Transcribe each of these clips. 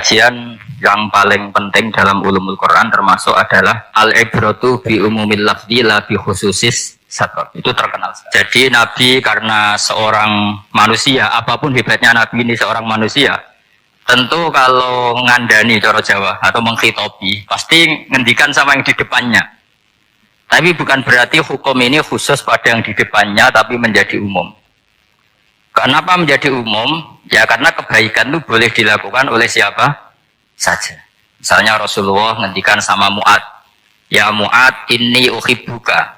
kajian yang paling penting dalam ulumul Quran termasuk adalah al-ibratu bi umumil lafzi la bi khususis sabab. Itu terkenal. Jadi Nabi karena seorang manusia, apapun hebatnya Nabi ini seorang manusia, tentu kalau ngandani cara Jawa atau menghitopi pasti ngendikan sama yang di depannya. Tapi bukan berarti hukum ini khusus pada yang di depannya tapi menjadi umum. Kenapa menjadi umum? Ya karena kebaikan itu boleh dilakukan oleh siapa saja. Misalnya Rasulullah ngendikan sama Mu'ad, ya Mu'ad inni uhibbuka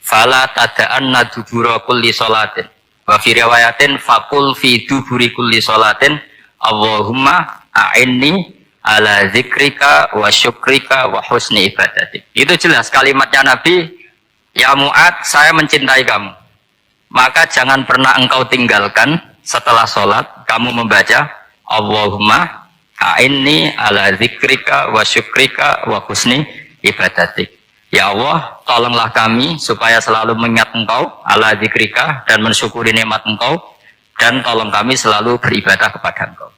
fala tada'anna dubura kulli sholatin wa fi riwayatin faqul fi duburi kulli sholatin Allahumma a'inni ala zikrika wa syukrika wa husni ibadatik. Itu jelas kalimatnya Nabi, ya Mu'ad saya mencintai kamu, maka jangan pernah engkau tinggalkan setelah sholat kamu membaca Allahumma a'inni ala zikrika wa syukrika wa husni ibadatik. Ya Allah, tolonglah kami supaya selalu mengingat engkau ala zikrika dan mensyukuri nikmat engkau, dan tolong kami selalu beribadah kepada engkau.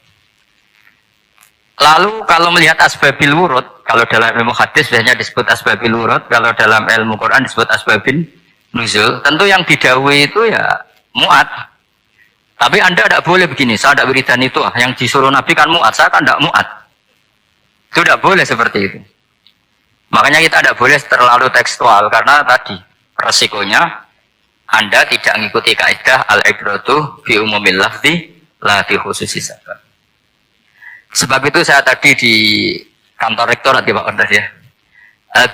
Lalu kalau melihat asbabil wurud, kalau dalam ilmu hadis biasanya disebut asbabil wurud, kalau dalam ilmu Quran disebut asbabin nuzul, tentu yang didhawuhi itu ya Mu'ad. Tapi Anda tidak boleh begini, saya tidak wiridan itu, yang disuruh Nabi kan Mu'ad, saya kan tidak Mu'ad. Itu tidak boleh seperti itu. Makanya kita tidak boleh terlalu tekstual, karena tadi resikonya Anda tidak mengikuti kaidah al-ibratu bi umumil lafzi la bi khususi sabab. Sebab itu saya tadi di kantor rektorat ya Pak Ordas ya,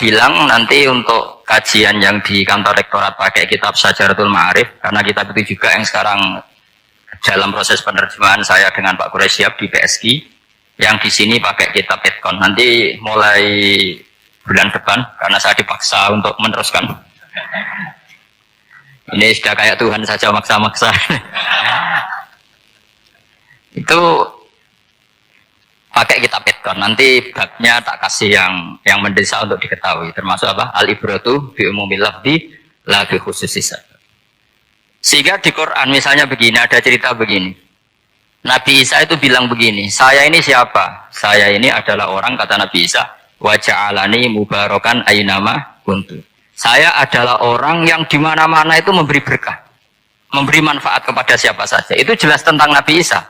bilang nanti untuk kajian yang di kantor rektorat pakai kitab Syajaratul Ma'arif, karena kitab itu juga yang sekarang dalam proses penerjemahan saya dengan Pak Quraisyab di PSG, yang di sini pakai kitab Etkon. Nanti mulai bulan depan, karena saya dipaksa untuk meneruskan. Ini sudah kayak Tuhan saja maksa-maksa. Itu pakai kitab Etkon. Nanti babnya tak kasih yang mendesak untuk diketahui. Termasuk apa? Al-ibratu bi umumil lafzi la bi khususi sabab. Sehingga di Quran misalnya begini, ada cerita begini. Nabi Isa itu bilang begini, saya ini siapa? Saya ini adalah orang, kata Nabi Isa, wa ja'alani mubarakan aynama kuntu. Saya adalah orang yang di mana-mana itu memberi berkah, memberi manfaat kepada siapa saja. Itu jelas tentang Nabi Isa.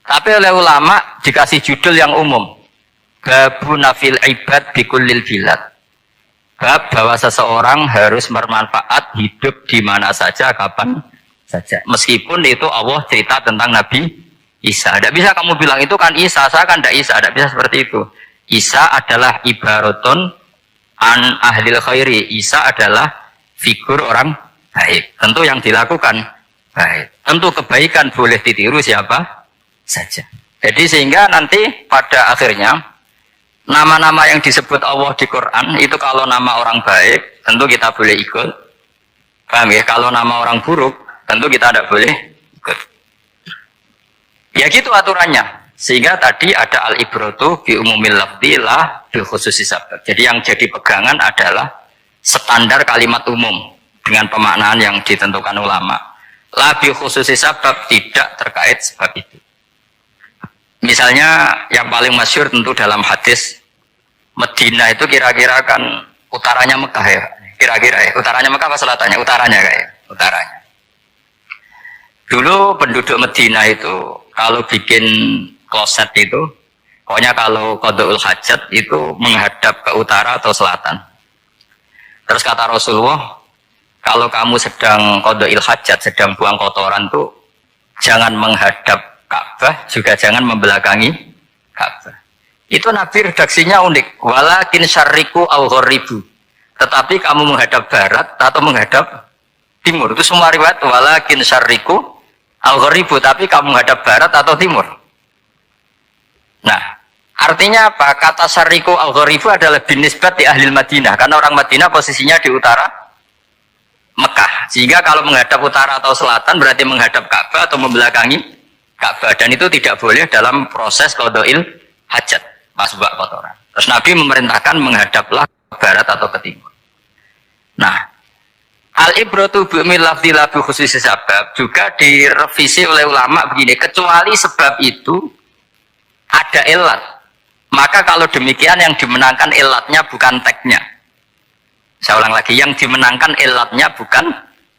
Tapi oleh ulama dikasih judul yang umum, babu nafil ibad bikullil bilad. Bab bahwa seseorang harus bermanfaat hidup di mana saja, kapan saja. Meskipun itu Allah cerita tentang Nabi Isa. Tidak bisa kamu bilang itu kan Isa, saya kan tidak Isa. Tidak bisa seperti itu. Isa adalah ibaratun an ahlil khairi. Isa adalah figur orang baik. Tentu yang dilakukan baik. Tentu kebaikan boleh ditiru siapa saja. Jadi sehingga nanti pada akhirnya nama-nama yang disebut Allah di Quran itu kalau nama orang baik tentu kita boleh ikut. Paham ya? Kalau nama orang buruk tentu kita tidak boleh ikut. Ya gitu aturannya. Sehingga tadi ada al-ibratu bi umumil lafzi la bi khususi sabab. Jadi yang jadi pegangan adalah standar kalimat umum dengan pemaknaan yang ditentukan ulama. La bi khususi sabab, tidak terkait sebab itu. Misalnya yang paling masyhur tentu dalam hadis Medina itu kira-kira kan utaranya Mekah ya, kira-kira ya. Utaranya Mekah apa selatannya? Utaranya kayak utaranya. Dulu penduduk Medina itu kalau bikin kloset itu, pokoknya kalau qada'ul hajat itu menghadap ke utara atau selatan. Terus kata Rasulullah, kalau kamu sedang qada'il hajat, sedang buang kotoran tuh jangan menghadap Ka'bah, juga jangan membelakangi Ka'bah. Itu Nabi redaksinya unik. Walakin syarriku au gharibu. Tetapi kamu menghadap barat atau menghadap timur. Itu semua riwayat walakin syarriku au gharibu, tapi kamu menghadap barat atau timur. Nah, artinya apa? Kata syarriku au gharibu adalah binisbat di ahli Madinah, karena orang Madinah posisinya di utara Mekah. Sehingga kalau menghadap utara atau selatan berarti menghadap Ka'bah atau membelakangi Ka'bah, dan itu tidak boleh dalam proses qada'il hajat, masbak kotoran. Terus Nabi memerintahkan menghadaplah ke barat atau ke timur. Nah, al-ibratu bi'umil lafzi la bi khususi sabab juga direvisi oleh ulama begini, kecuali sebab itu ada ilat. Maka kalau demikian yang dimenangkan ilatnya bukan teknya. Saya ulang lagi, yang dimenangkan ilatnya bukan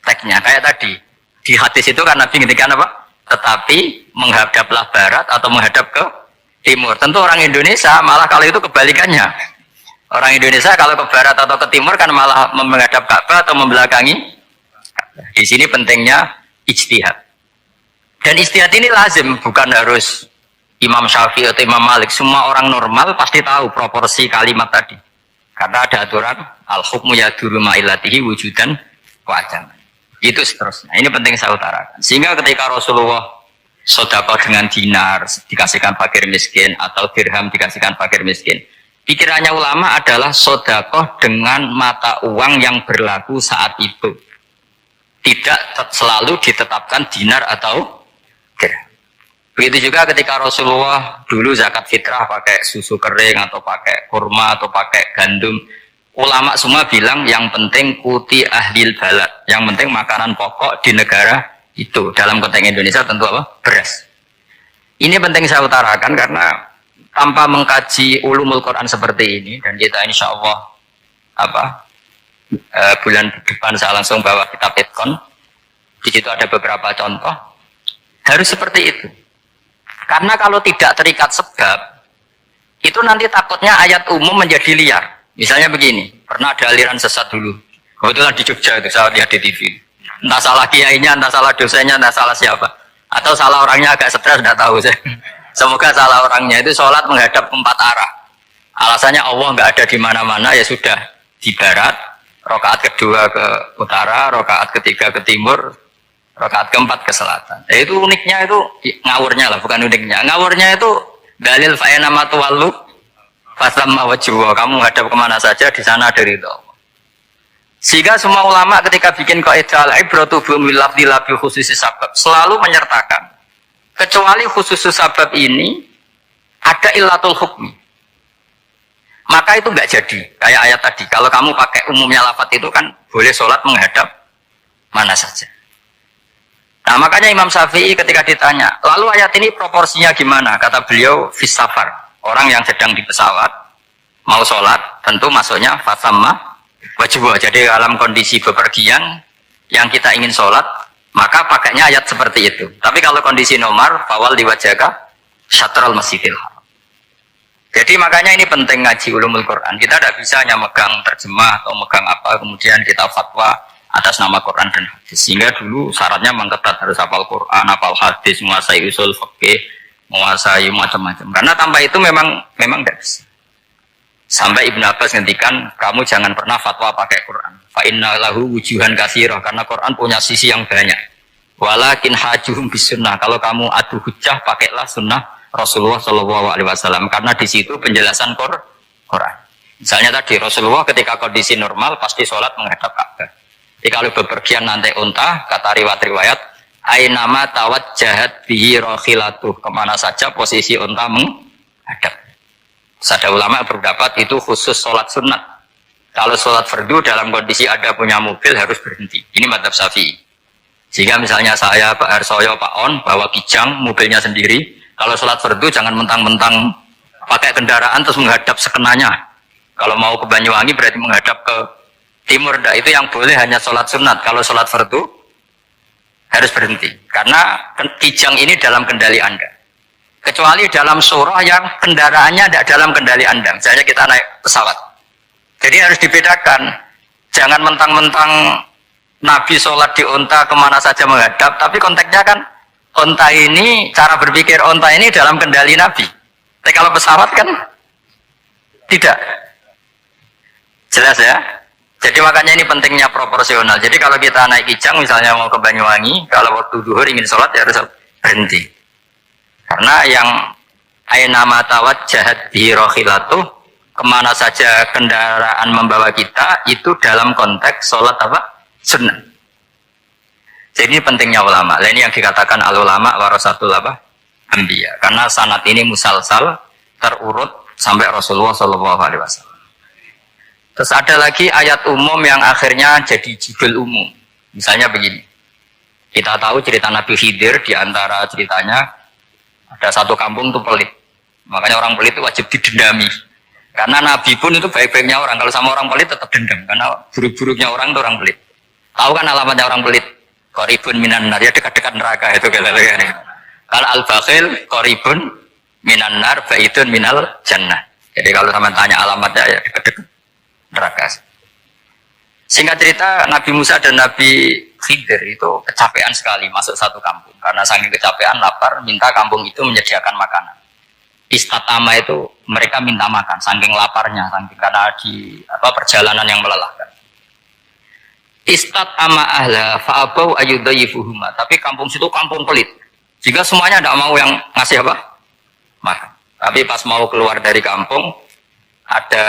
teknya. Kayak tadi, di hadis itu kan Nabi ngendikan apa? Tetapi menghadaplah barat atau menghadap ke timur. Tentu orang Indonesia malah kalau itu kebalikannya. Orang Indonesia kalau ke barat atau ke timur kan malah menghadap Ka'bah atau membelakangi. Di sini pentingnya ijtihad. Dan ijtihad ini lazim, bukan harus Imam Syafi'i atau Imam Malik. Semua orang normal pasti tahu proporsi kalimat tadi. Karena ada aturan al-hukmu yaduru ma'ilatihi wujudan wa ajaman. Itu seterusnya. Ini penting saya utarakan. Sehingga ketika Rasulullah sedekah dengan dinar dikasihkan fakir miskin atau dirham dikasihkan fakir miskin, pikirannya ulama adalah sedekah dengan mata uang yang berlaku saat itu. Tidak selalu ditetapkan dinar atau dirham. Begitu juga ketika Rasulullah dulu zakat fitrah pakai susu kering atau pakai kurma atau pakai gandum. Ulama semua bilang yang penting kuti ahlil balad. Yang penting makanan pokok di negara itu. Dalam konteks Indonesia tentu apa? Beras. Ini penting saya utarakan karena tanpa mengkaji ulumul Quran seperti ini, dan kita insya Allah bulan depan saya langsung bawa kitab Itkon. Di situ ada beberapa contoh. Harus seperti itu. Karena kalau tidak terikat sebab, itu nanti takutnya ayat umum menjadi liar. Misalnya begini, pernah ada aliran sesat dulu. Kebetulan di Jogja itu saya lihat di TV. Entah salah kiainya, entah salah dosennya, entah salah siapa. Atau salah orangnya agak stres, tidak tahu saya. Semoga salah orangnya itu sholat menghadap ke 4 arah. Alasannya Allah nggak ada di mana-mana, ya sudah di barat, rakaat kedua ke utara, rakaat ketiga ke timur, rakaat keempat ke selatan. Itu uniknya itu ngawurnya lah, bukan uniknya. Ngawurnya itu dalil fa'ina matuwallu fasamma wajhuwa. Kamu hadap kemana saja di sana dari itu. Sehingga semua ulama ketika bikin kaidah al-ibratu bil lafzi la bi khususi sabab selalu menyertakan kecuali khusus sabab ini ada illatul hukmi. Maka itu enggak jadi. Kayak ayat tadi, kalau kamu pakai umumnya lafaz itu kan boleh sholat menghadap mana saja. Nah makanya Imam Syafi'i ketika ditanya, lalu ayat ini proporsinya gimana? Kata beliau, fis safar. Orang yang sedang di pesawat, mau sholat, tentu masuknya fasamma wajibah. Jadi dalam kondisi bepergian, yang kita ingin sholat, maka pakainya ayat seperti itu. Tapi kalau kondisi nomor, fawal diwajaka syatrul masjidil haram. Jadi makanya ini penting ngaji ulumul Quran. Kita tidak bisa hanya megang terjemah atau megang apa, kemudian kita fatwa atas nama Quran dan hadis. Sehingga dulu syaratnya mengketat harus hafal Quran, hafal hadis, menguasai usul fikih, menguasai macam-macam. Karena tanpa itu memang tidak bisa. Sampai Ibnu Abbas ngendikan, kamu jangan pernah fatwa pakai Quran. Fa inna lahu wujuhan katsirah, karena Quran punya sisi yang banyak. Walakin hajuhum bisunnah. Kalau kamu adu hujjah, pakailah sunnah Rasulullah Shallallahu Alaihi Wasallam. Karena di situ penjelasan Quran. Misalnya tadi Rasulullah ketika kondisi normal pasti sholat menghadap Ka'bah. Jadi kalau bepergian nanti unta, kata riwayat, ainama tawajjahat bihi rakhilatuh, kemana saja posisi unta menghadap. Ada ulama berpendapat itu khusus sholat sunat. Kalau sholat fardu dalam kondisi ada punya mobil harus berhenti. Ini madzhab Syafi'i. Sehingga misalnya saya, Pak Harsoyo, Pak On, bawa kijang, mobilnya sendiri. Kalau sholat fardu jangan mentang-mentang pakai kendaraan terus menghadap sekenanya. Kalau mau ke Banyuwangi berarti menghadap ke timur, itu yang boleh hanya sholat sunat. Kalau sholat fardu harus berhenti. Karena kijang ini dalam kendali Anda. Kecuali dalam surah yang kendaraannya tidak dalam kendali Anda. Misalnya kita naik pesawat. Jadi harus dibedakan. Jangan mentang-mentang Nabi sholat di unta kemana saja menghadap. Tapi konteksnya kan unta ini, cara berpikir unta ini dalam kendali Nabi. Tapi kalau pesawat kan tidak. Jelas ya? Jadi makanya ini pentingnya proporsional. Jadi kalau kita naik kijang misalnya mau ke Banyuwangi, kalau waktu duhur ingin sholat ya harus berhenti. Karena yang ainama tawajjahat bihi rakhilatuh, kemana saja kendaraan membawa kita, itu dalam konteks sholat apa? Sunnah. Jadi ini pentingnya ulama. Ini yang dikatakan al-ulama warasatul apa? Anbiya. Karena sanad ini musalsal, terurut sampai Rasulullah SAW. Terus ada lagi ayat umum yang akhirnya jadi judul umum. Misalnya begini. Kita tahu cerita Nabi Khidir, di antara ceritanya ada satu kampung itu pelit. Makanya orang pelit itu wajib didendami. Karena Nabi pun itu baik-baiknya orang. Kalau sama orang pelit tetap dendam. Karena buruk-buruknya orang itu orang pelit. Tahu kan alamatnya orang pelit? Qoribun minan nar, ya dekat-dekat neraka itu kata-kata. Kalau al-bakhil qoribun minan nar, baitun minal jannah. Jadi kalau sama tanya alamatnya ya dekat-dekat neraka. Singkat cerita, Nabi Musa dan Nabi Khidir itu kecapean sekali masuk satu kampung. Karena saking kecapean, lapar, minta kampung itu menyediakan makanan. Istatama itu mereka minta makan, saking laparnya, saking karena di perjalanan yang melelahkan. Istatama ahla fa'abau ayyudayifuhuma. Tapi kampung situ kampung pelit. Jika semuanya tidak mau yang ngasih apa? Makan. Tapi pas mau keluar dari kampung, ada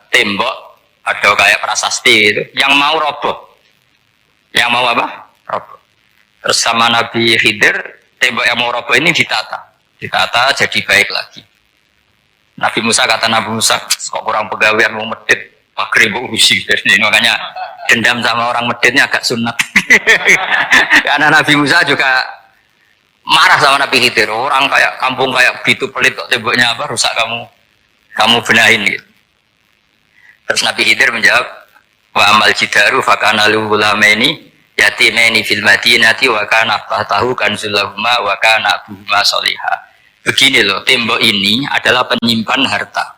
tembok, ada kayak prasasti itu, yang mau roboh. Yang mau apa? Roboh. Terus sama Nabi Khidir, tembok yang mau roboh ini ditata. Ditata jadi baik lagi. Nabi Musa kata Nabi Musa, kok kurang pegawaian mau medit, maghrib usi. Jadi makanya dendam sama orang meditnya agak sunat. Karena Nabi Musa juga marah sama Nabi Khidir. Orang kayak kampung kayak begitu pelit kok temboknya apa rusak kamu benahin gitu. Terus Nabi Khidir menjawab, wa amal jidaru fakana luhulamaini yatimaini fil madinati wa kana tahtahu kanzulahuma wa kana abuhuma solihah. Begini loh, tembok ini adalah penyimpan harta.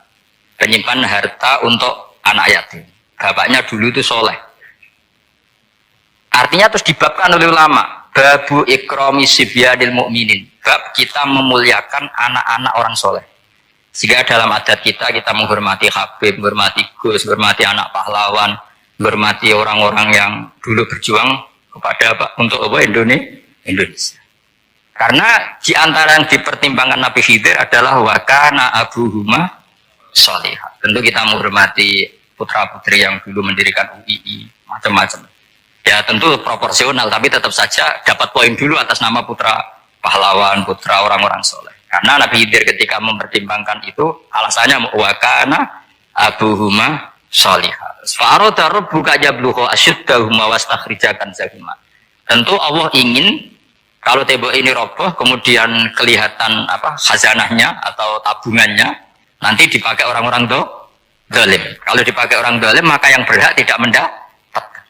Penyimpan harta untuk anak yatim. Bapaknya dulu itu soleh. Artinya terus dibabkan oleh ulama. Babu ikrami sibyanil mu'minin. Bab kita memuliakan anak-anak orang soleh. Sehingga dalam adat kita menghormati Habib, menghormati Gus, menghormati anak pahlawan, menghormati orang-orang yang dulu berjuang kepada untuk Indonesia. Karena di antara yang dipertimbangkan Nabi Khidir adalah wakana abuhuma sholihah. Tentu kita menghormati putra-putri yang dulu mendirikan UII, macam-macam. Ya tentu proporsional, tapi tetap saja dapat poin dulu atas nama putra pahlawan, putra orang-orang soleh. Karena Nabi Khidir ketika mempertimbangkan itu, alasannya wakana abuhuma sholihah. Fa'aroda rabbuka yablugha ashuddahuma wastakhrijakan zahima. Tentu Allah ingin kalau tembok ini roboh, kemudian kelihatan khazanahnya atau tabungannya, nanti dipakai orang-orang zalim. Kalau dipakai orang zalim, maka yang berhak tidak mendapatkan.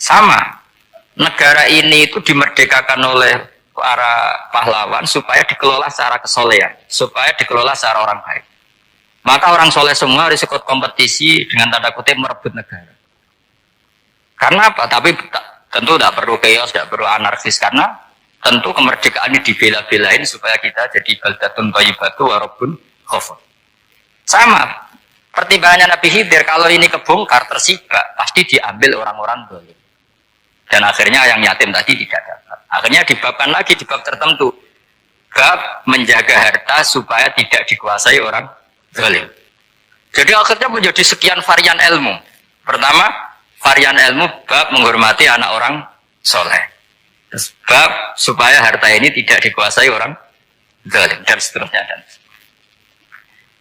Sama, negara ini itu dimerdekakan oleh para pahlawan supaya dikelola secara kesolehan, supaya dikelola secara orang baik. Maka orang soleh semua harus ikut kompetisi dengan tanda kutip merebut negara. Karena apa? Tapi tentu tidak perlu chaos, tidak perlu anarkis, karena tentu kemerdekaan ini dibela-belain supaya kita jadi baldatun thayyibatu wa rabbun ghafur. Sama, pertimbangannya Nabi Khidir, kalau ini kebongkar tersibak, pasti diambil orang-orang zalim. Dan akhirnya yang yatim tadi tidak dapat. Akhirnya dibabkan lagi di bab tertentu. Bab menjaga harta supaya tidak dikuasai orang zalim. Jadi akhirnya menjadi sekian varian ilmu. Pertama, varian ilmu bab menghormati anak orang soleh. Sebab supaya harta ini tidak dikuasai orang zalim dan seterusnya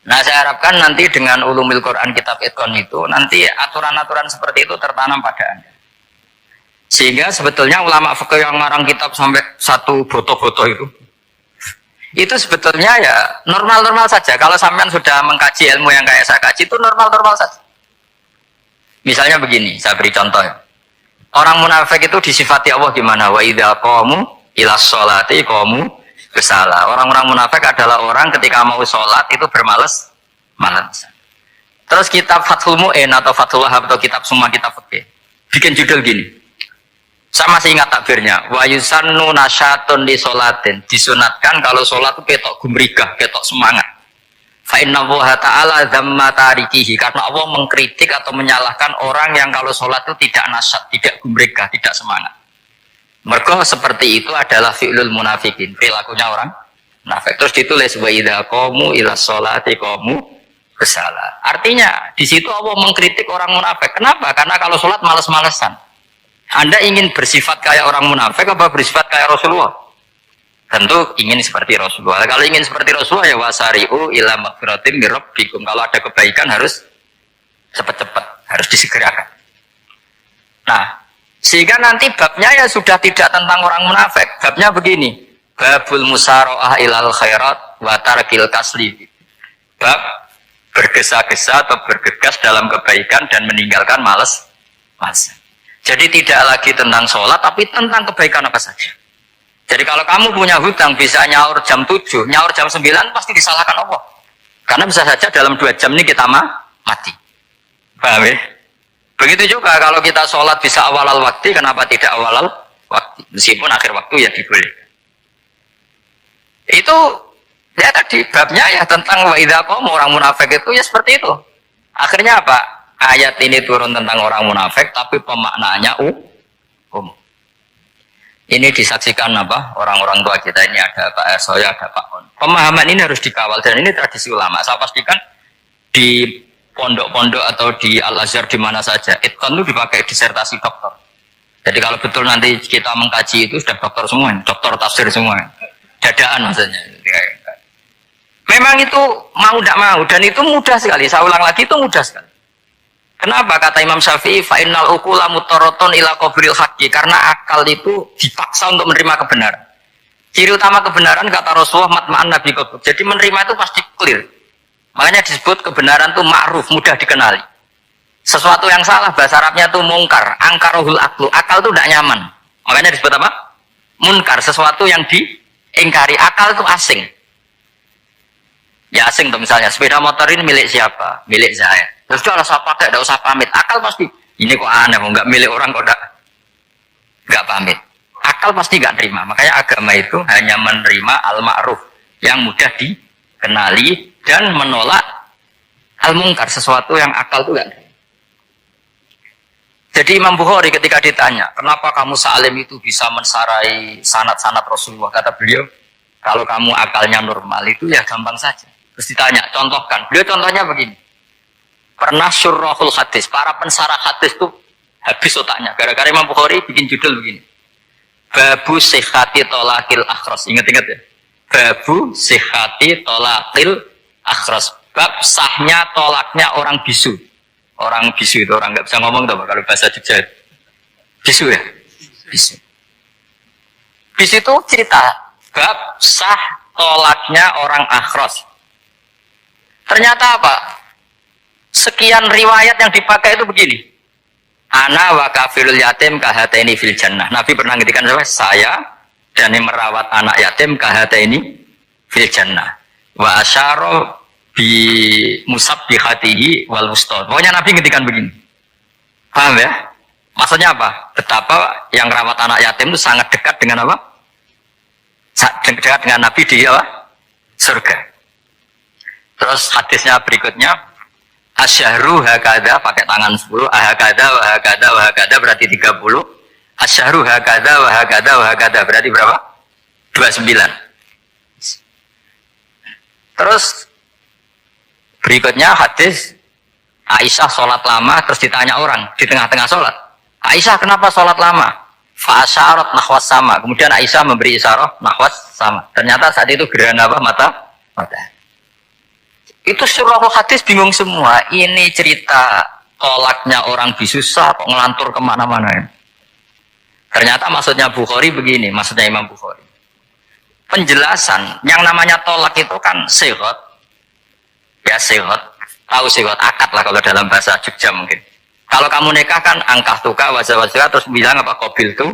Nah saya harapkan nanti dengan ulumil Quran kitab Itqan itu nanti aturan-aturan seperti itu tertanam pada Anda. Sehingga sebetulnya ulama fikih yang ngarang kitab sampai satu boto-boto itu sebetulnya ya normal-normal saja. Kalau sampean sudah mengkaji ilmu yang kayak saya kaji itu normal-normal saja. Misalnya begini, saya beri contoh ya. Orang munafik itu disifati Allah gimana? Wa idza qamu ilas sholati qamu kusala. Orang-orang munafik adalah orang ketika mau sholat itu bermalas-malas. Terus kitab Fathul Mu'in atau Fathul Wahab atau kitab semua kitab fikih bikin judul gini. Sama masih ingat takbirnya. Wa yusannu nasyatun li sholatin. Disunatkan kalau sholat itu ketok gumrigah, ketok semangat. Fa inna Allaha ta'ala dzamma tarikihi, karena Allah mengkritik atau menyalahkan orang yang kalau sholat itu tidak nasyat, tidak gumregah, tidak semangat. Mergo seperti itu adalah fi'lul munafikin, perilakunya orang munafik. Terus ditulis wa idza qamu ila sholati qamu kusala. Artinya di situ Allah mengkritik orang munafik. Kenapa? Karena kalau sholat malas-malesan. Anda ingin bersifat kayak orang munafik apa bersifat kayak Rasulullah? Tentu ingin seperti Rasulullah. Kalau ingin seperti Rasulullah ya wasari'u ila maghfiratin mir rabbikum. Kalau ada kebaikan harus cepat-cepat, harus disegerakan. Nah, sehingga nanti babnya ya sudah tidak tentang orang munafik. Babnya begini, babul musara'ah ilal khairat wa tarkil kasli. bab bergesa-gesa atau bergegas dalam kebaikan dan meninggalkan malas. Jadi tidak lagi tentang sholat, tapi tentang kebaikan apa saja. Jadi kalau kamu punya hutang bisa nyaur jam 7, nyaur jam 9 pasti disalahkan Allah. Karena bisa saja dalam 2 jam ini kita mati. Paham ya? Begitu juga kalau kita sholat bisa awal waktu, kenapa tidak awal waktu? Meskipun akhir waktu ya dibolehkan. Itu ya tadi babnya ya tentang wa idza qamu orang munafik itu ya seperti itu. Akhirnya apa? Ayat ini turun tentang orang munafik tapi pemaknaannya umum. Ini disaksikan apa? Orang-orang tua kita ini ada Pak Ersoya, ada Pak On. Pemahaman ini harus dikawal dan ini tradisi ulama. Saya pastikan di pondok-pondok atau di Al-Azhar di mana saja, itqan itu dipakai disertasi dokter. Jadi kalau betul nanti kita mengkaji itu sudah dokter semua, dokter tafsir semua. Dadaan maksudnya. Memang itu mau tidak mau dan itu mudah sekali. Saya ulang lagi itu mudah sekali. Kenapa kata Imam Syafi'i fa innal uqula mutaraton ila qabril haqqi, karena akal itu dipaksa untuk menerima kebenaran. Ciri utama kebenaran kata Rasulullah matma'an nabi qabr. Jadi menerima itu pasti clear. Makanya disebut kebenaran itu ma'ruf, mudah dikenali. Sesuatu yang salah bahasa Arabnya itu mungkar, angkarohul aklu. Akal itu tidak nyaman. Makanya disebut apa? Munkar, sesuatu yang diingkari. Akal itu asing. Ya asing tuh misalnya sepeda motor ini milik siapa? Milik saya. Terus kalau saya pakai, tidak usah pamit. Akal pasti, ini kok aneh, nggak milik orang kok nggak pamit. Akal pasti nggak terima. Makanya agama itu hanya menerima al-ma'ruf yang mudah dikenali dan menolak al-mungkar, sesuatu yang akal itu nggak terima. Jadi Imam Bukhari ketika ditanya, kenapa kamu salim itu bisa mensarai sanad-sanad Rasulullah? Kata beliau, kalau kamu akalnya normal itu ya gampang saja. Terus ditanya, contohkan. Beliau contohnya begini. Pernah syurrahul hadis, para pensarah hadis itu habis otaknya. Gara-gara Imam Bukhari bikin judul begini. Babu sihhati tolakil akhras. Ingat-ingat ya. Babu sihhati tolakil akhras. Bab sahnya tolaknya orang bisu. Orang bisu itu orang nggak bisa ngomong tuh kalau bahasa Jogja. Bisu ya? Bisu. Bisu itu cerita. Bab sah tolaknya orang akhras. Ternyata apa? Sekian riwayat yang dipakai itu begini. Ana wa kafilul yatim kahataini fil jannah. Nabi pernah ngetikan saya dan yang merawat anak yatim kahataini fil jannah. Wa asyara bi musabbihatihi wal wusta. Pokoknya Nabi ngetikan begini. Paham ya? Maksudnya apa? Betapa yang merawat anak yatim itu sangat dekat dengan apa? Dekat dengan Nabi di apa? Surga. Terus hadisnya berikutnya. Asyahru hakada pakai tangan 10, ahakada wahakada wahakada berarti 30. Asyahru hakada wahakada wahakada berarti berapa? 29. Terus berikutnya hadis Aisyah sholat lama terus ditanya orang di tengah-tengah sholat. Aisyah kenapa sholat lama? Fa'asyarat nahwas sama. Kemudian Aisyah memberi isyarat nahwas sama. Ternyata saat itu gerhana apa? Mata. Itu surahul hadis bingung semua. Ini cerita tolaknya orang bisusah kok ngelantur kemana-mana ya. Ternyata maksudnya Bukhari begini, maksudnya Imam Bukhari. Penjelasan yang namanya tolak itu kan sihot. Ya sihot. Tahu sihot, akad lah kalau dalam bahasa Jogja mungkin. Kalau kamu nikah kan angkah tuka wajah-wajah terus bilang apa qabil tu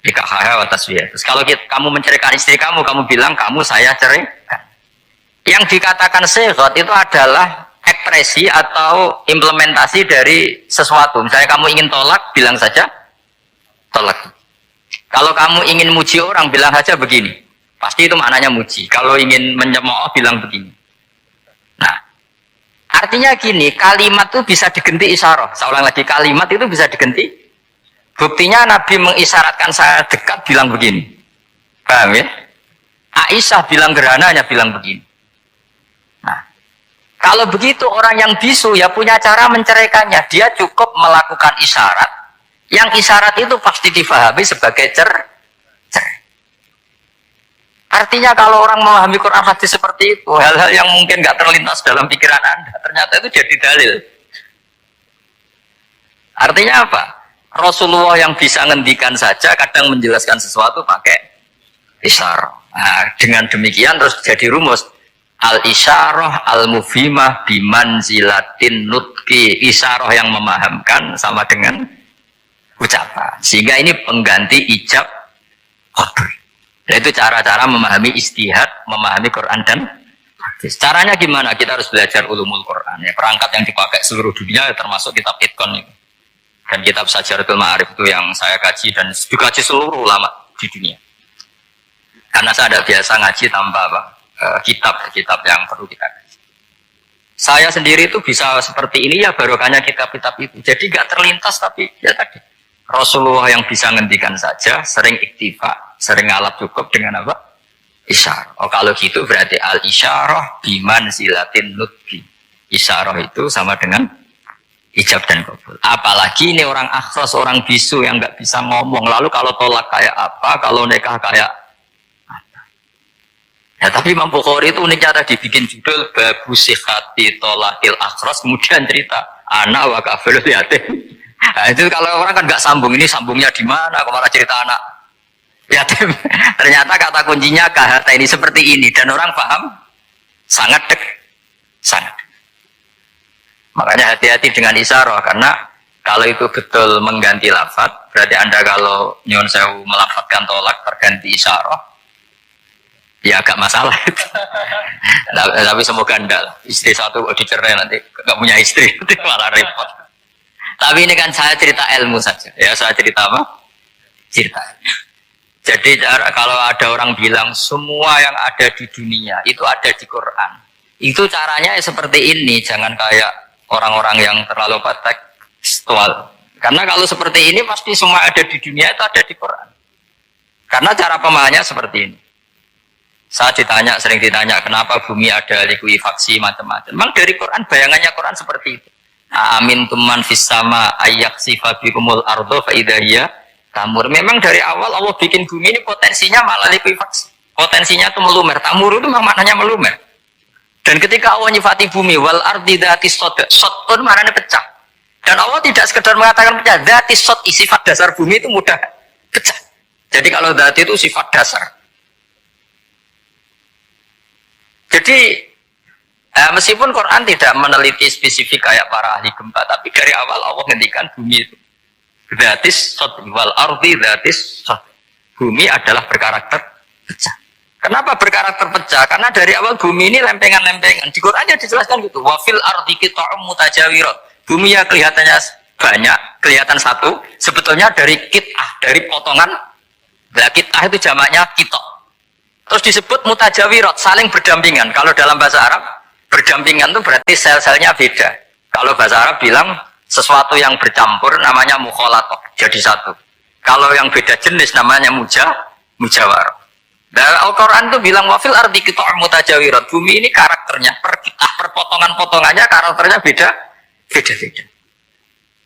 nikah wa taswiyah. Terus kalau kamu menceraikan istri kamu bilang kamu saya ceraikan. Yang dikatakan sihot itu adalah ekspresi atau implementasi dari sesuatu. Misalnya kamu ingin tolak, bilang saja tolak. Kalau kamu ingin muji orang, bilang saja begini. Pasti itu maknanya muji. Kalau ingin menyemooh, bilang begini. Nah, artinya gini, kalimat itu bisa diganti isyarah. Saya ulang lagi, kalimat itu bisa diganti. Buktinya Nabi mengisyaratkan saya dekat, bilang begini. Paham ya? Aisyah bilang gerhana, hanya bilang begini. Kalau begitu orang yang bisu ya punya cara menceraikannya. Dia cukup melakukan isyarat. Yang isyarat itu pasti difahami sebagai cerai. Artinya kalau orang memahami Quran hadis seperti itu, hal-hal yang mungkin nggak terlintas dalam pikiran Anda, ternyata itu jadi dalil. Artinya apa? Rasulullah yang bisa ngendikan saja kadang menjelaskan sesuatu pakai isyarat. Nah, dengan demikian terus jadi rumus. Al-isyarah al-mufhimah bimanzilatin nutqi. Isyarah yang memahamkan sama dengan ucapan. Sehingga ini pengganti ijab qabul. Dan itu cara-cara memahami istihad, memahami Quran dan hadis. Caranya gimana? Kita harus belajar ulumul Quran. Ya, perangkat yang dipakai seluruh dunia termasuk kitab Itqan itu. Dan kitab Syajaratul Ma'arif itu yang saya kaji dan dikaji seluruh ulama di dunia. Karena saya tidak biasa ngaji tanpa kitab yang perlu kita kaji. Saya sendiri itu bisa seperti ini ya barokahnya kitab-kitab itu. Jadi nggak terlintas tapi ya tadi. Rasulullah yang bisa ngendikan saja, sering iktifa, sering ngalap cukup dengan apa? Isyarah. Oh kalau gitu berarti al-isyarah bimanzilatin nutqi. Isyarah itu sama dengan ijab dan qabul. Apalagi ini orang akhras, orang bisu yang nggak bisa ngomong. Lalu kalau tolak kayak apa, kalau nikah kayak apa? Ya tapi Imam Bukhari itu uniknya tadi bikin judul babu sihati tolakil akhras, kemudian cerita anak wa kafirul yatim. Nah, itu kalau orang kan nggak sambung, ini sambungnya di mana? Kok malah cerita anak yatim? Ternyata kata kuncinya kahata ini seperti ini dan orang paham sangat sangat. Makanya hati-hati dengan isyarah karena kalau itu betul mengganti lafaz, berarti Anda kalau nyuwun sewu melafadzkan tolak terganti isyarah, ya agak masalah. Tapi semoga enggak lah. Istri satu dicerai nanti nggak punya istri, malah repot. Tapi ini kan saya cerita ilmu saja. Ya saya cerita apa? Cerita. Jadi kalau ada orang bilang semua yang ada di dunia itu ada di Quran. Itu caranya seperti ini. Jangan kayak orang-orang yang terlalu tekstual. Karena kalau seperti ini pasti semua ada di dunia itu ada di Quran. Karena cara pemahamannya seperti ini. Saya sering ditanya kenapa bumi ada likuifaksi macam-macam. Memang dari Quran, bayangannya Quran seperti itu. Amin tuman fis sama ayyaksifa bikumul ardo fa idza hiya tamur. Memang dari awal Allah bikin bumi ini potensinya malah likuifaksi. Potensinya itu melumer. Tamur itu memang maknanya melumer. Dan ketika Allah nyifati bumi wal ardi dzatis sod, sod pun maknanya pecah. Dan Allah tidak sekedar mengatakan pecah, dzatis sod, sifat dasar bumi itu mudah pecah. Jadi kalau dzati itu sifat dasar. Jadi meskipun Quran tidak meneliti spesifik kayak para ahli gempa, tapi dari awal Allah ngendikan bumi itu dzatis sod wal ardi dzatis sod. Bumi adalah berkarakter pecah. Kenapa berkarakter pecah? Karena dari awal bumi ini lempengan-lempengan. Di Quran dijelaskan gitu. Wa fil ardi qita'um mutajawirat. Bumi ya kelihatannya banyak, kelihatan satu, sebetulnya dari qit'ah, dari potongan. Nah, qit'ah itu jamaknya qita'. Terus disebut mutajawirat, saling berdampingan. Kalau dalam bahasa Arab berdampingan itu berarti sel-selnya beda. Kalau bahasa Arab bilang sesuatu yang bercampur namanya mukhalatah, jadi satu. Kalau yang beda jenis namanya mujawarah. Nah, Al-Quran itu bilang wafil ardi qita'um mutajawirat. Bumi ini karakternya per potongan-potongannya karakternya beda.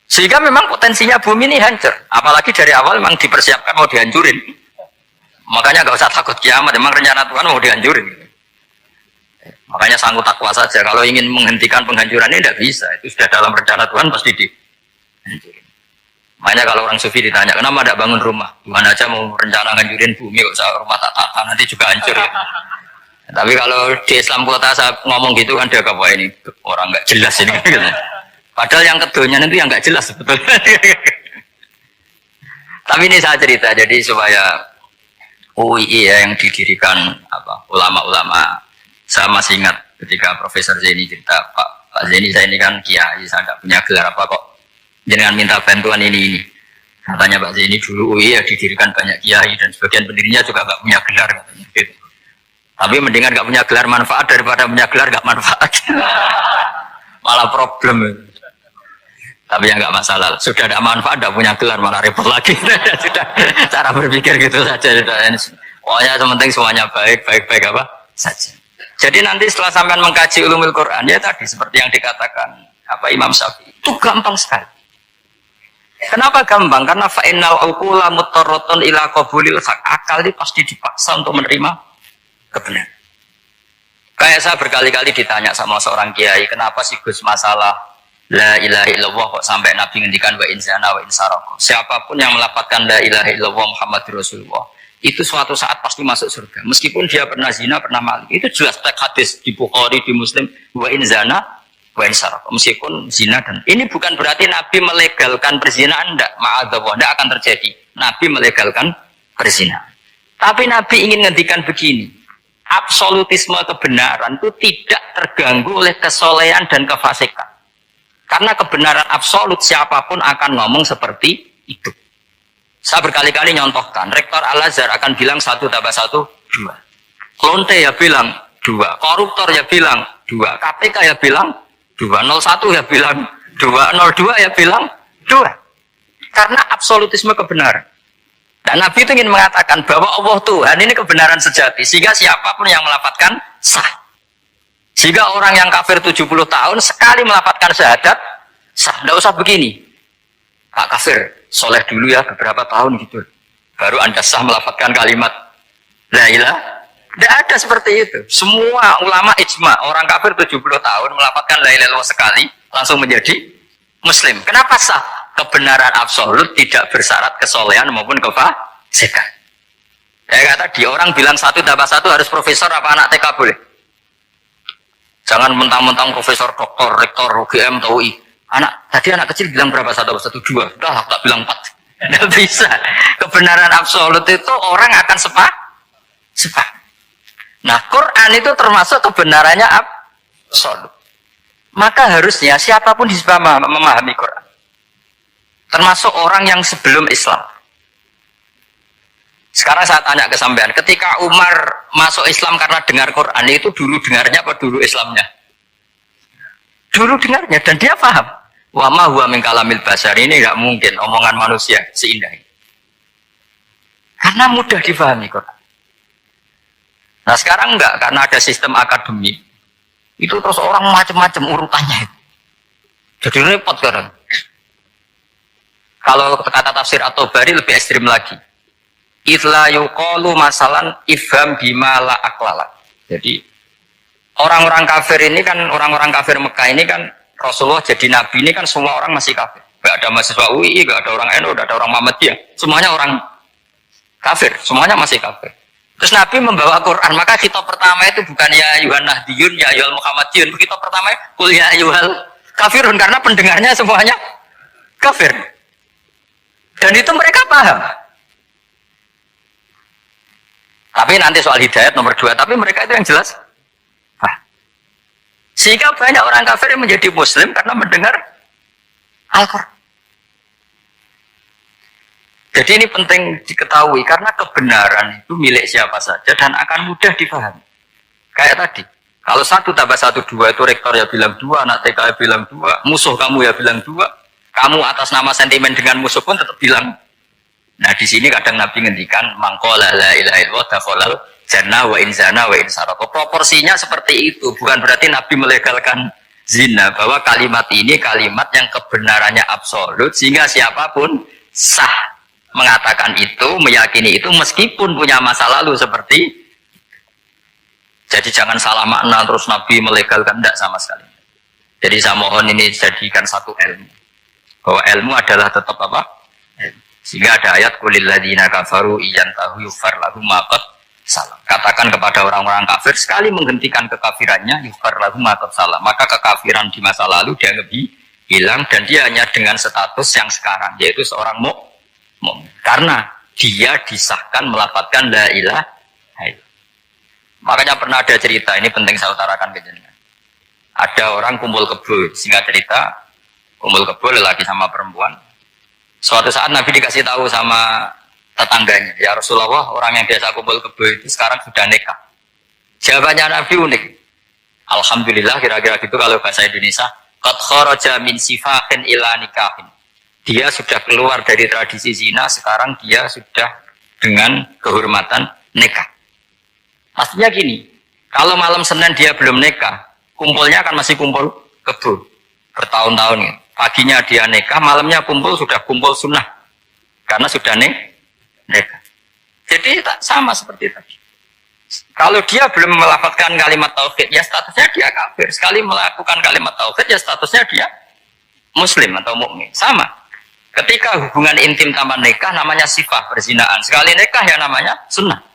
Sehingga memang potensinya bumi ini hancur. Apalagi dari awal memang dipersiapkan mau dihancurin. Makanya nggak usah takut kiamat. Memang rencana Tuhan mau dihancurin. Makanya sanggup takwa saja. Kalau ingin menghentikan penghancuran ini tidak bisa. Itu sudah dalam rencana Tuhan pasti dihancurin. Makanya kalau orang sufi ditanya, kenapa tidak bangun rumah? Tuhan aja mau rencana ngancurin bumi, kok usah rumah tak tata, nanti juga hancur. Ya. Tapi kalau di Islam kota saya ngomong gitu kan dia apa ini orang nggak jelas ini. Padahal yang kedonyan itu yang nggak jelas sebetulnya. Tapi ini saya cerita, jadi supaya UII ya yang didirikan ulama-ulama. Saya masih ingat ketika Profesor Zaini cerita, Pak Zaini saya ini kan kiai, saya nggak punya gelar apa kok. Jangan minta bantuan ini. Katanya Pak Zaini dulu UI ya didirikan banyak kiai dan sebagian pendirinya juga nggak punya gelar katanya. Gitu. Tapi mendingan nggak punya gelar manfaat daripada punya gelar nggak manfaat. Malah problem. Tapi ya nggak masalah. Sudah ada manfaat, nggak punya gelar malah repot lagi. Sudah cara berpikir gitu saja. Pokoknya sementing semuanya baik apa saja. Jadi nanti setelah sampai mengkaji ulumul Quran ya tadi seperti yang dikatakan Imam Syafi'i itu gampang sekali. Kenapa gampang? Karena fa'innal uqula mutarratun ila qabulil haq. Akal ini pasti dipaksa untuk menerima kebenaran. Kayak saya berkali-kali ditanya sama seorang kiai, kenapa sih Gus masalah la ilaha illallah kok sampai Nabi ngendikan wa insana wa insaraka. Siapapun yang melafadzkan la ilaha illallah Muhammadur Rasulullah, itu suatu saat pasti masuk surga. Meskipun dia pernah zina, pernah maling. Itu jelas teks hadis di Bukhari, di Muslim, wa in zana, wa in saraq. Meskipun zina dan ini bukan berarti Nabi melegalkan perzinahan, enggak. Ma'adzallah, enggak akan terjadi. Nabi melegalkan perzinahan. Tapi Nabi ingin ngendikan begini. Absolutisme kebenaran itu tidak terganggu oleh kesolehan dan kefasikan. Karena kebenaran absolut siapapun akan ngomong seperti itu. Saya berkali-kali nyontohkan, Rektor Al-Azhar akan bilang 1 tambah 1, 2. Klonte ya bilang 2, koruptor ya bilang 2, KPK ya bilang 2, 01 ya bilang 2, 02 ya bilang 2. Karena absolutisme kebenaran. Dan Nabi itu ingin mengatakan bahwa Allah Tuhan ini kebenaran sejati, sehingga siapapun yang melafadzkan sah. Sehingga orang yang kafir 70 tahun sekali melafadzkan syahadat sah. Tidak usah begini, Pak kafir soleh dulu ya beberapa tahun gitu, baru Anda sah melafadzkan kalimat la ilaha. Tidak ada seperti itu. Semua ulama ijma, orang kafir 70 tahun melafadzkan la ilaha illallah sekali langsung menjadi muslim. Kenapa sah? Kebenaran absolut tidak bersyarat kesolehan maupun kefasikan. Ya kata tadi, orang bilang 1 tambah 1 harus profesor apa anak TK boleh? Jangan mentang-mentang profesor, doktor, rektor, UGM, atau UI. Tadi anak kecil bilang berapa? 1 tambah 1, 2. Udah, aku tak bilang 4. Tidak bisa. Kebenaran absolut itu orang akan sepak. Nah, Quran itu termasuk kebenarannya absolut. Maka harusnya siapapun bisa memahami Quran. Termasuk orang yang sebelum Islam. Sekarang saya tanya ke sampean, ketika Umar masuk Islam karena dengar Quran, itu dulu dengarnya apa dulu Islamnya? Dulu dengarnya, dan dia paham. Wa ma huwa min kalamil basar, ini enggak mungkin omongan manusia seindah ini. Karena mudah dipahami Quran. Nah sekarang enggak, karena ada sistem akademik. Itu terus orang macam-macam urutannya. Jadi repot sekarang. Kalau kata tafsir At-Tabari lebih ekstrim lagi. Itla yuqalu masalan ifham bima la aklala. Jadi orang-orang kafir ini kan, orang-orang kafir Mekah ini kan, Rasulullah jadi Nabi ini kan semua orang masih kafir. Gak ada mahasiswa UI, gak ada orang NU, gak ada orang Muhammadiyah. Semuanya orang kafir, semuanya masih kafir. Terus Nabi membawa Quran, maka kitab pertama itu bukan ya ayuhan nahdiyun, ya ayuhal Muhammadiyun. Kitab pertama kul ya ayuhal kafirun, karena pendengarnya semuanya kafir. Dan itu mereka paham. Tapi nanti soal hidayat nomor 2, tapi mereka itu yang jelas. Sehingga banyak orang kafir yang menjadi muslim karena mendengar Al-Quran. Jadi ini penting diketahui karena kebenaran itu milik siapa saja dan akan mudah dipahami. Kayak tadi, kalau 1 tambah 1, 2 itu rektor ya bilang 2, anak TK ya bilang 2, musuh kamu ya bilang 2, kamu atas nama sentimen dengan musuh pun tetap bilang. Nah di sini kadang Nabi ngendikan mangqala la ilaha illallah dakhalal jannah wa in zana wa in sarqa. Proporsinya seperti itu, bukan berarti Nabi melegalkan zina, bahwa kalimat ini kalimat yang kebenarannya absolut sehingga siapapun sah mengatakan itu, meyakini itu meskipun punya masa lalu seperti. Jadi jangan salah makna terus Nabi melegalkan, tidak sama sekali. Jadi saya mohon ini jadikan satu ilmu, bahwa ilmu adalah tetap apa? Sehingga ada ayat qulil ladzina kafaru iyantahu yughfar lahum ma qad salam. Katakan kepada orang-orang kafir, sekali menghentikan kekafirannya yughfar lahum ma qad salam, maka kekafiran di masa lalu dia lebih hilang dan dia hanya dengan status yang sekarang, yaitu seorang mukmin. Karena dia disahkan melafadzkan la ilaha illallah. Makanya pernah ada cerita, ini penting saya utarakan ke jenengan. Ada orang kumpul kebo, singkat cerita, kumpul kebo lelaki sama perempuan. Suatu saat Nabi dikasih tahu sama tetangganya, ya Rasulullah, orang yang biasa kumpul kebo itu sekarang sudah nikah. Jawabannya Nabi unik. Alhamdulillah, kira-kira gitu kalau bahasa Indonesia, qad kharaja min sifahin ila nikahin. Dia sudah keluar dari tradisi zina, sekarang dia sudah dengan kehormatan nikah. Maksudnya gini, kalau malam Senin dia belum nikah, kumpulnya kan masih kumpul kebo bertahun-tahun gitu. Paginya dia nikah, malamnya kumpul, sudah kumpul sunnah. Karena sudah nikah. Jadi tak sama seperti tadi. Kalau dia belum melafadzkan kalimat tauhid, ya statusnya dia kafir. Sekali melakukan kalimat tauhid, ya statusnya dia muslim atau mukmin. Sama. Ketika hubungan intim tanpa nikah namanya sifah perzinaan. Sekali nikah ya namanya sunnah.